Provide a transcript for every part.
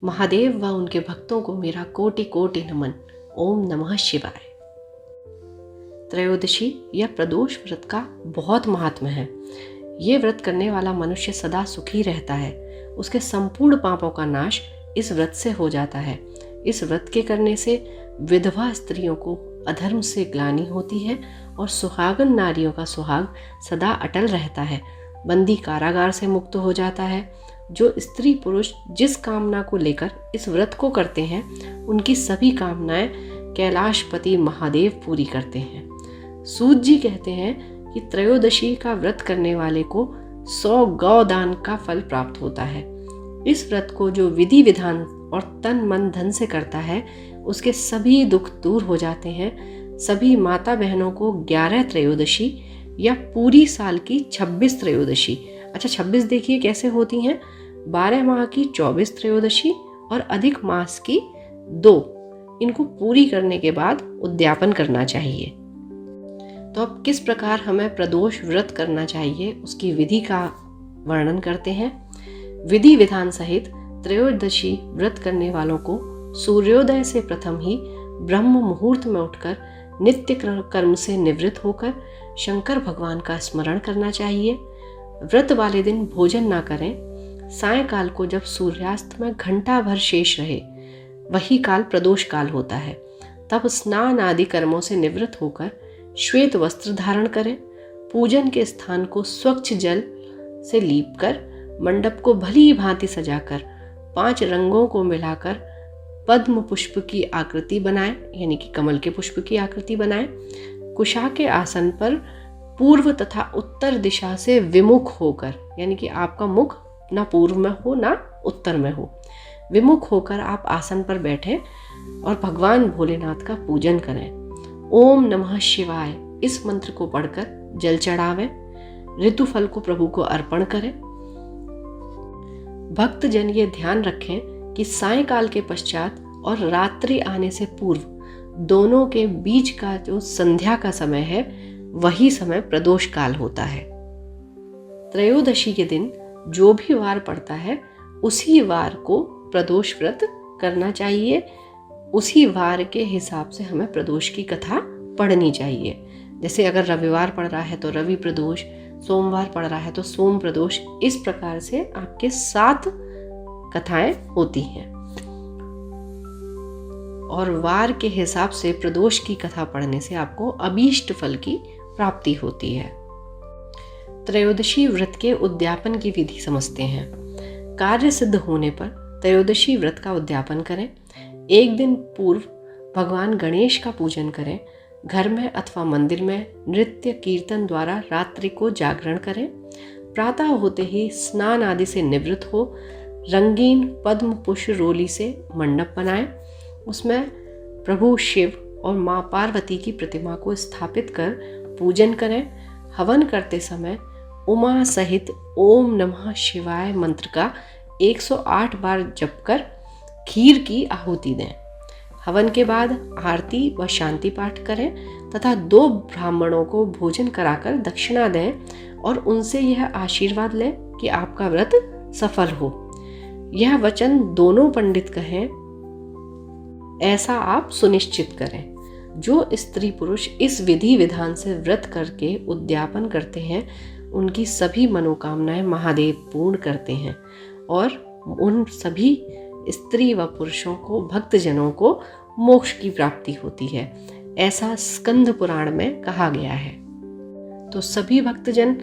महादेव व उनके भक्तों को मेरा कोटि कोटि नमन। ओम नमः शिवाय। त्रयोदशी या प्रदोष व्रत का बहुत महात्म्य है। ये व्रत करने वाला मनुष्य सदा सुखी रहता है। उसके संपूर्ण पापों का नाश इस व्रत से हो जाता है। इस व्रत के करने से विधवा स्त्रियों को अधर्म से ग्लानि होती है और सुहागन नारियों का सुहाग सदा अटल रहता है। बंदी कारागार से मुक्त हो जाता है। जो स्त्री पुरुष जिस कामना को लेकर इस व्रत को करते हैं, उनकी सभी कामनाएं कैलाशपति महादेव पूरी करते हैं। सूत जी कहते हैं कि त्रयोदशी का व्रत करने वाले को 100 गौदान का फल प्राप्त होता है। इस व्रत को जो विधि विधान और तन मन धन से करता है, उसके सभी दुख दूर हो जाते हैं। सभी माता बहनों को 11 त्रयोदशी या पूरी साल की 26 त्रयोदशी, 26 देखिए कैसे होती हैं, 12 माह की 24 त्रयोदशी और अधिक मास की 2, इनको पूरी करने के बाद उद्यापन करना चाहिए। तो अब किस प्रकार हमें प्रदोष व्रत करना चाहिए, उसकी विधि का वर्णन करते हैं। विधि विधान सहित त्रयोदशी व्रत करने वालों को सूर्योदय से प्रथम ही ब्रह्म मुहूर्त में उठकर नित्य कर्म से निवृत्त होकर शंकर भगवान का स्मरण करना चाहिए। व्रत वाले दिन भोजन ना करें। सायंकाल को जब सूर्यास्त में घंटा भर शेष रहे, वही काल प्रदोष काल होता है। तब स्नान आदि कर्मों से निवृत्त होकर श्वेत वस्त्र धारण करें। पूजन के स्थान को स्वच्छ जल से लीपकर मंडप को भली भांति सजाकर 5 रंगों को मिलाकर पद्म पुष्प की आकृति बनाएं, यानी कि कमल के पुष्प की आकृति बनाएं। कुशा के आसन पर पूर्व तथा उत्तर दिशा से विमुख होकर, यानी कि आपका मुख ना पूर्व में हो ना उत्तर में हो, विमुख होकर आप आसन पर बैठें और भगवान भोलेनाथ का पूजन करें। ओम नमः शिवाय इस मंत्र को पढ़कर जल चढ़ावें। ऋतुफल को प्रभु को अर्पण करें। भक्तजन ये ध्यान रखें कि सायंकाल के पश्चात और रात्रि आने से पूर्व दोनों के बीच का जो संध्या का समय है, वही समय प्रदोष काल होता है। त्रयोदशी के दिन जो भी वार पड़ता है, उसी वार को प्रदोष व्रत करना चाहिए। उसी वार के हिसाब से हमें प्रदोष की कथा पढ़नी चाहिए। जैसे अगर रविवार पड़ रहा है तो रवि प्रदोष, सोमवार पड़ रहा है तो सोम प्रदोष, इस प्रकार से आपके 7 कथाएं होती हैं और वार के हिसाब से प्रदोष की कथा पढ़ने से आपको अभीष्ट फल की प्राप्ति होती है। त्रयोदशी व्रत के उद्यापन की विधि समझते हैं। कार्य सिद्ध होने पर त्रयोदशी व्रत का उद्यापन करें। एक दिन पूर्व भगवान गणेश का पूजन करें। घर में अथवा मंदिर में नृत्य कीर्तन द्वारा रात्रि को जागरण करें। प्रातः होते ही स्नान आदि से निवृत्त हो रंगीन पद्म पुष्प रोली से मंडप बनाएं। उसमें प्रभु शिव और माँ पार्वती की प्रतिमा को स्थापित कर पूजन करें। हवन करते समय उमा सहित ओम नमः शिवाय मंत्र का 108 बार जप कर खीर की आहुति दें। हवन के बाद आरती व शांति पाठ करें तथा 2 ब्राह्मणों को भोजन कराकर दक्षिणा दें और उनसे यह आशीर्वाद लें कि आपका व्रत सफल हो। यह वचन दोनों पंडित कहें, ऐसा आप सुनिश्चित करें। जो स्त्री पुरुष इस विधि विधान से व्रत करके उद्यापन करते हैं, उनकी सभी मनोकामनाएं महादेव पूर्ण करते हैं और उन सभी स्त्री व पुरुषों को, भक्तजनों को मोक्ष की प्राप्ति होती है। ऐसा स्कंद पुराण में कहा गया है। तो सभी भक्तजन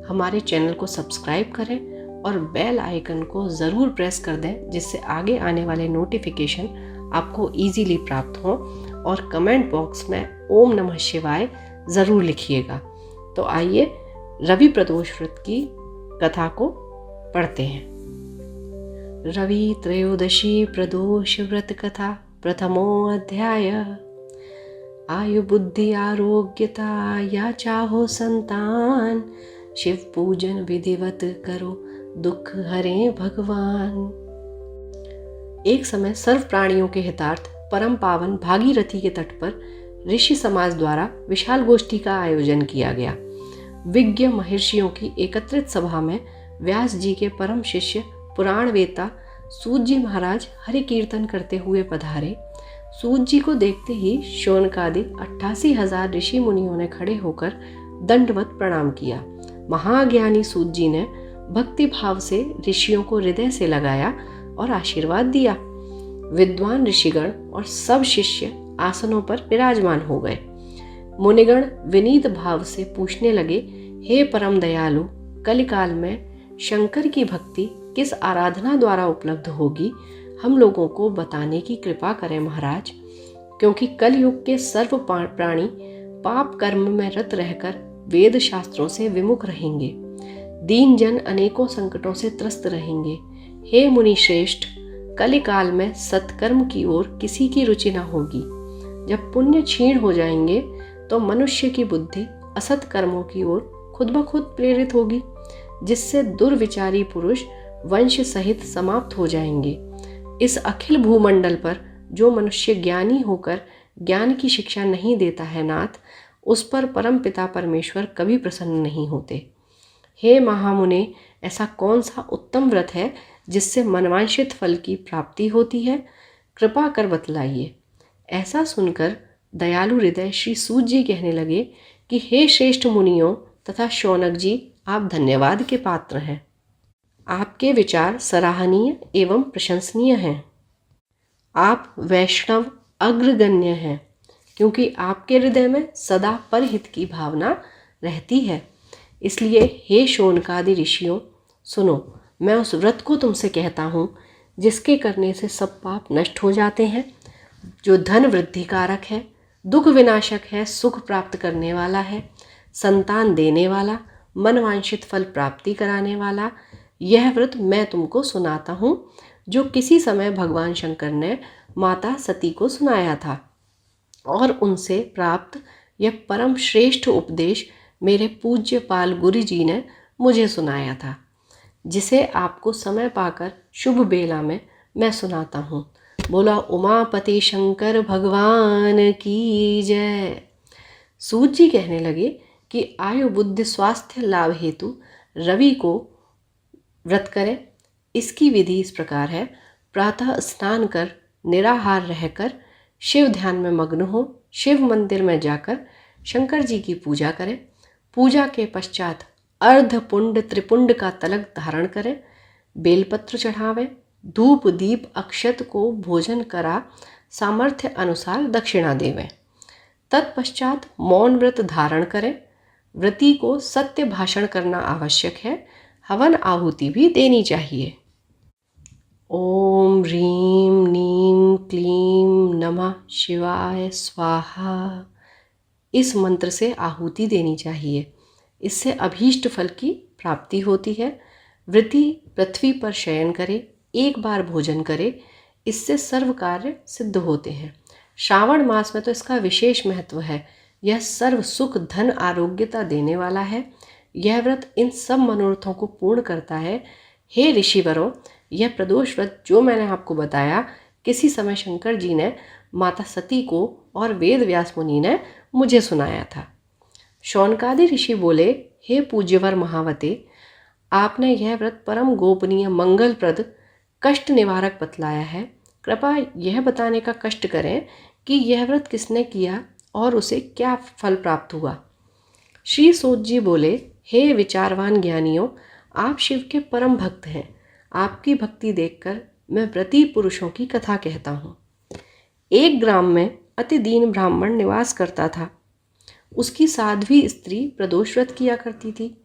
हमारे चैनल को सब्सक्राइब करें और बेल आइकन को ज़रूर प्रेस कर दें, जिससे आगे आने वाले नोटिफिकेशन आपको इजीली प्राप्त हो। और कमेंट बॉक्स में ओम नमः शिवाय ज़रूर लिखिएगा। तो आइए रवि प्रदोष व्रत की कथा को पढ़ते हैं। रवि त्रयोदशी प्रदोष व्रत कथा प्रथमो अध्याय। आयु बुद्धि आरोग्यता या चाहो संतान, शिव पूजन विधिवत करो दुख हरे भगवान। एक समय सर्व प्राणियों के हितार्थ परम पावन भागीरथी के तट पर ऋषि समाज द्वारा विशाल गोष्ठी का आयोजन किया गया। विज्ञ महर्षियों की एकत्रित सभा में व्यास जी के परम शिष्य पुराण वेता सूत जी महाराज हरि कीर्तन करते हुए पधारे। सूत जी को देखते ही शौनकादि 88,000 ऋषि मुनियों ने खड़े होकर दंडवत प्रणाम किया। महाज्ञानी सूत जी ने भक्ति भाव से ऋषियों को हृदय से लगाया और आशीर्वाद दिया। विद्वान ऋषिगण और सब शिष्य आसनों पर विराजमान हो गए। मुनिगण विनीत भाव से पूछने लगे, हे परम दयालु, कलिकाल में शंकर की भक्ति किस आराधना द्वारा उपलब्ध होगी, हम लोगों को बताने की कृपा करें महाराज, क्योंकि कलयुग के सर्व प्राणी पाप कर्म में रत रहकर वेद शास्त्रों से विमुख रहेंगे। दीन जन अनेकों संकटों से त्रस्त रहेंगे। हे मुनि श्रेष्ठ, कलिकाल में सत्कर्म की ओर किसी की रुचि न होगी। जब पुण्य क्षीण हो जाएंगे तो मनुष्य की बुद्धि असत कर्मों की ओर खुद ब खुद प्रेरित होगी, जिससे दुर्विचारी पुरुष वंश सहित समाप्त हो जाएंगे। इस अखिल भूमंडल पर जो मनुष्य ज्ञानी होकर ज्ञान की शिक्षा नहीं देता है नाथ, उस पर परम पिता परमेश्वर कभी प्रसन्न नहीं होते। हे महामुने, ऐसा कौन सा उत्तम व्रत है जिससे मनवांछित फल की प्राप्ति होती है? कृपा कर बतलाइए। ऐसा सुनकर दयालु हृदय श्री सूत जी कहने लगे कि हे श्रेष्ठ मुनियों तथा शौनक जी, आप धन्यवाद के पात्र हैं। आपके विचार सराहनीय एवं प्रशंसनीय हैं। आप वैष्णव अग्रगण्य हैं, क्योंकि आपके हृदय में सदा परहित की भावना रहती है। इसलिए हे शौनकादि ऋषियों, सुनो, मैं उस व्रत को तुमसे कहता हूँ जिसके करने से सब पाप नष्ट हो जाते हैं, जो धन वृद्धि कारक है, दुख विनाशक है, सुख प्राप्त करने वाला है, संतान देने वाला, मनवांछित फल प्राप्ति कराने वाला। यह व्रत मैं तुमको सुनाता हूँ, जो किसी समय भगवान शंकर ने माता सती को सुनाया था, और उनसे प्राप्त यह परम श्रेष्ठ उपदेश मेरे पूज्य पाल गुरु जी ने मुझे सुनाया था, जिसे आपको समय पाकर शुभ बेला में मैं सुनाता हूँ। बोला उमापति शंकर भगवान की जय। सूत जी कहने लगे कि आयु बुद्धि स्वास्थ्य लाभ हेतु रवि को व्रत करें। इसकी विधि इस प्रकार है, प्रातः स्नान कर निराहार रहकर शिव ध्यान में मग्न हो, शिव मंदिर में जाकर शंकर जी की पूजा करें। पूजा के पश्चात अर्धपुंड त्रिपुंड का तलक धारण करें, बेलपत्र चढ़ावें, धूप दीप अक्षत को भोजन करा सामर्थ्य अनुसार दक्षिणा देवें। तत्पश्चात मौन व्रत धारण करें। व्रती को सत्य भाषण करना आवश्यक है, हवन आहुति भी देनी चाहिए। ओम ह्रीं नीं क्लीं नमः शिवाय स्वाहा, इस मंत्र से आहुति देनी चाहिए। इससे अभीष्ट फल की प्राप्ति होती है। व्रती पृथ्वी पर शयन करे, एक बार भोजन करे, इससे सर्व कार्य सिद्ध होते हैं। श्रावण मास में तो इसका विशेष महत्व है। यह सर्व सुख धन आरोग्यता देने वाला है। यह व्रत इन सब मनोरथों को पूर्ण करता है। हे ऋषिवरों, यह प्रदोष व्रत जो मैंने आपको बताया, किसी समय शंकर जी ने माता सती को और वेद व्यास मुनि ने मुझे सुनाया था। शौनकादि ऋषि बोले, हे पूज्यवर महावते, आपने यह व्रत परम गोपनीय मंगलप्रद कष्ट निवारक बतलाया है। कृपा यह बताने का कष्ट करें कि यह व्रत किसने किया और उसे क्या फल प्राप्त हुआ। श्री सूत जी बोले, हे विचारवान ज्ञानियों, आप शिव के परम भक्त हैं। आपकी भक्ति देखकर मैं व्रती पुरुषों की कथा कहता हूँ। एक ग्राम में अति दीन ब्राह्मण निवास करता था। उसकी साध्वी स्त्री प्रदोष व्रत किया करती थी।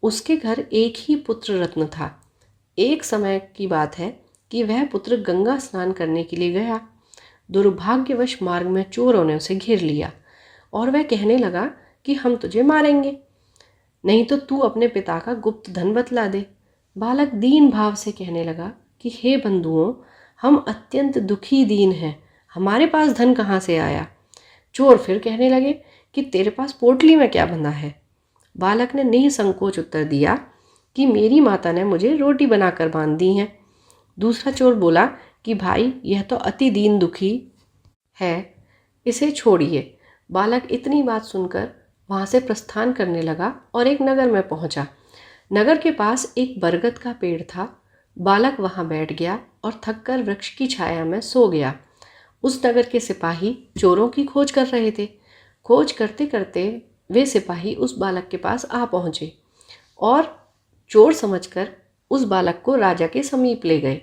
उसके घर एक ही पुत्र रत्न था। एक समय की बात है कि वह पुत्र गंगा स्नान करने के लिए गया। दुर्भाग्यवश मार्ग में चोरों ने उसे घेर लिया और वह कहने लगा कि हम तुझे मारेंगे, नहीं तो तू अपने पिता का गुप्त धन बतला दे। बालक दीन भाव से कहने लगा कि हे बंधुओं, हम अत्यंत दुखी दीन हैं, हमारे पास धन कहाँ से आया। चोर फिर कहने लगे कि तेरे पास पोटली में क्या बंधा है। बालक ने निसंकोच उत्तर दिया कि मेरी माता ने मुझे रोटी बनाकर बांध दी है। दूसरा चोर बोला कि भाई, यह तो अति दीन दुखी है, इसे छोड़िए। बालक इतनी बात सुनकर वहाँ से प्रस्थान करने लगा और एक नगर में पहुँचा। नगर के पास एक बरगद का पेड़ था। बालक वहाँ बैठ गया और थककर वृक्ष की छाया में सो गया। उस नगर के सिपाही चोरों की खोज कर रहे थे। खोज करते करते वे सिपाही उस बालक के पास आ पहुँचे और चोर समझकर उस बालक को राजा के समीप ले गए।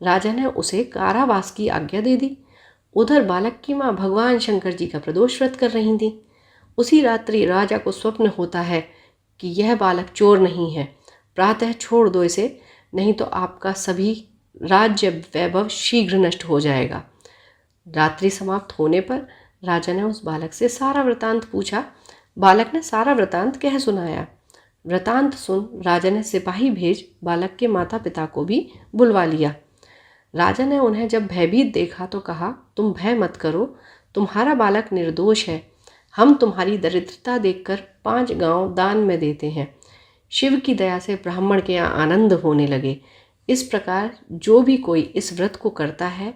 राजा ने उसे कारावास की आज्ञा दे दी। उधर बालक की माँ भगवान शंकर जी का प्रदोष व्रत कर रही थी। उसी रात्रि राजा को स्वप्न होता है कि यह बालक चोर नहीं है, प्रातः छोड़ दो इसे, नहीं तो आपका सभी राज्य वैभव शीघ्र नष्ट हो जाएगा। रात्रि समाप्त होने पर राजा ने उस बालक से सारा वृतांत पूछा। बालक ने सारा वृतांत कह सुनाया। वृतांत सुन राजा ने सिपाही भेज बालक के माता पिता को भी बुलवा लिया। राजा ने उन्हें जब भयभीत देखा तो कहा, तुम भय मत करो, तुम्हारा बालक निर्दोष है। हम तुम्हारी दरिद्रता देखकर 5 गांव दान में देते हैं। शिव की दया से ब्राह्मण के यहाँ आनंद होने लगे। इस प्रकार जो भी कोई इस व्रत को करता है,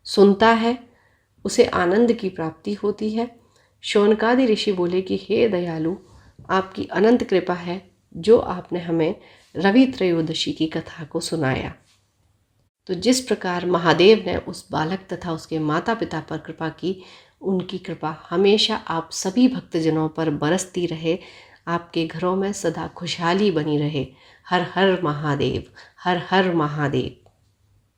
सुनता है, उसे आनंद की प्राप्ति होती है। शौनकादि ऋषि बोले कि हे दयालु, आपकी अनंत कृपा है जो आपने हमें रवि त्रयोदशी की कथा को सुनाया। तो जिस प्रकार महादेव ने उस बालक तथा उसके माता पिता पर कृपा की, उनकी कृपा हमेशा आप सभी भक्तजनों पर बरसती रहे, आपके घरों में सदा खुशहाली बनी रहे। हर हर महादेव, हर हर महादेव।